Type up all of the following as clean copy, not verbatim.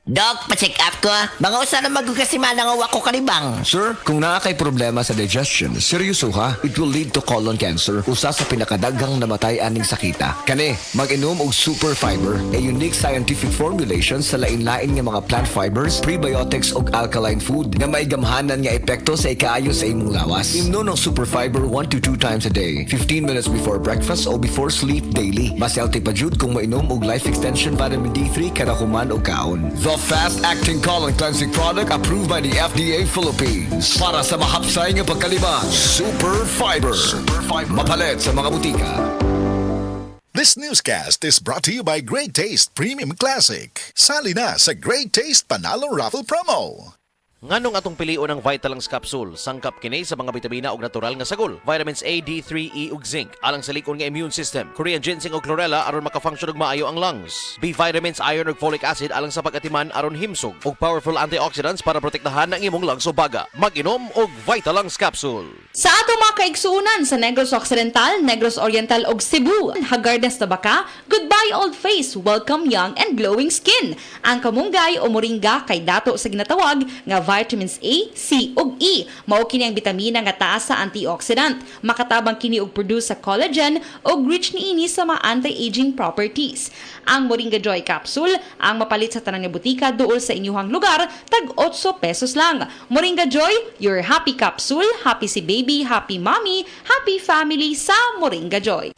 Dok, pa-check up ko. Mga usa na magkasimanang awa ko kanibang. Sir, kung naa kay problema sa digestion, seryoso ha, it will lead to colon cancer, usa sa pinakadaghang namatay aning sakita. Kani, mag-inom og super fiber, a unique scientific formulation sa lain-lain nga mga plant fibers, prebiotics ug alkaline food nga may gamhanan nga epekto sa ikaayo sa imong lawas. Imnon ng super fiber 1 to 2 times a day, 15 minutes before breakfast o before sleep daily. Mas healthy pa jud kung mainom og life extension vitamin D3 kada human og kaon. The fast-acting colon cleansing product approved by the FDA Philippines. Para sa mahapsay nga pagkalibang, Super Fiber. Mapalit sa mga butika. This newscast is brought to you by Great Taste Premium Classic. Sali na sa Great Taste Panalo Raffle Promo. Nganong atong pilion ng Vitalangs Capsule, sangkap kini sa mga bitamina ug natural nga sagol, vitamins A, D3, E ug zinc, alang sa likon nga immune system, Korean ginseng ug chlorella aron maka-function og maayo ang lungs, B vitamins, iron ug folic acid alang sa pag-atiman aron himsog, ug powerful antioxidants para protektahan ang imong lungs ug baga. Mag-inom og Vitalangs Capsule. Sa ato mga kaigsuunan sa Negros Occidental, Negros Oriental ug Cebu, Hagardas Tabaka, goodbye old face, welcome young and glowing skin. Ang kamunggay o moringa kay dato sa ginatawag nga vitamins A, C ug E. Mao kini ang bitamina nga taas sa antioxidant. Makatabang kini og produce sa collagen ug rich niini sa mga anti-aging properties. Ang Moringa Joy Capsule ang mapalit sa tanan nga butika duol sa inyuhang lugar tag 8 pesos lang. Moringa Joy, your happy capsule, happy si baby, happy mommy, happy family sa Moringa Joy.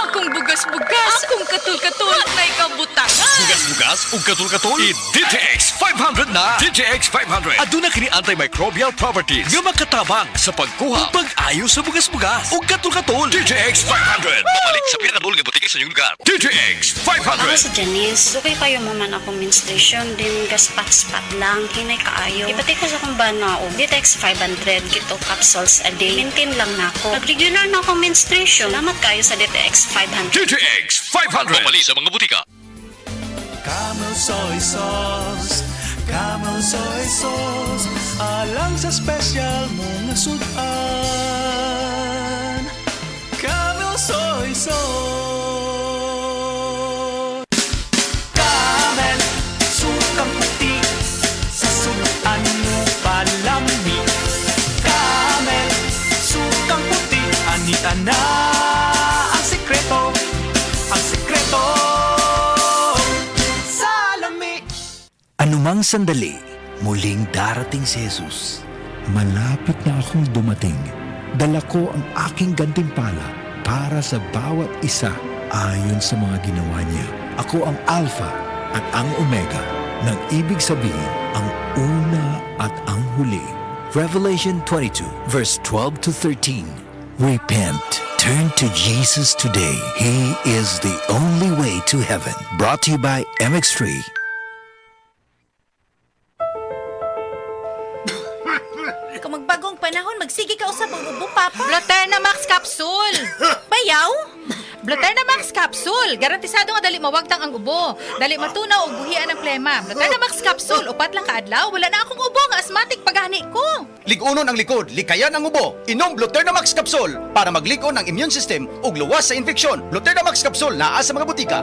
Akong bugas-bugas, akong katul-katul, may kabutangan. Bugas-bugas ug katul-katul, i-DTX 500 na. DTX 500. Aduna kini antimicrobial properties nga makatabang sa pagkuha ug pag-ayo sa bugas-bugas ug katul-katul. DTX 500. Mabalik sa pinakadul nga butika sa inyong lugar. DTX 500. Ako si Janice. Dugay kayo maman akong menstruation, din gaspat-spat lang, hinay kaayo. Ipati ko sa kong bana o Ditex 500 kito capsules a day. Maintain lang na ako. Pag-regular na akong menstruation, salamat kayo sa Ditex 500. DTX 500. Mabalik sa mga butika. Camel soy sauce, Camel soy sauce, alang sa special mong sudan. Camel soy sauce. Camel, sukang puti, sa sudan mo palami. Camel, sukang puti, anita na ang sikreto, ang sikreto. Anumang sandali, muling darating si Jesus. Malapit na akong dumating. Dala ko ang aking gantimpala para sa bawat isa ayon sa mga ginawa niya. Ako ang Alpha at ang Omega, nang ibig sabihin ang una at ang huli. Revelation 22, verse 12 to 13. Repent. Turn to Jesus today. He is the only way to heaven. Brought to you by MX3. Magbagong panahon, magsige ka usab og ubo, Papa. Bloterna Max Capsule. Bayaw? Bloterna Max Capsule. Garantisado nga dali mawagtang ang ubo. Dali matunaw og buhian ang plema. Bloterna Max Capsule. Upat lang kaadlaw, wala na akong ubo nga asthmatic paghani ko. Lig-unon ang likod, likayan ang ubo. Inom Bloterna Max Capsule para maglikon ang immune system ug luwas sa infeksyon. Bloterna Max Capsule naa sa mga butika.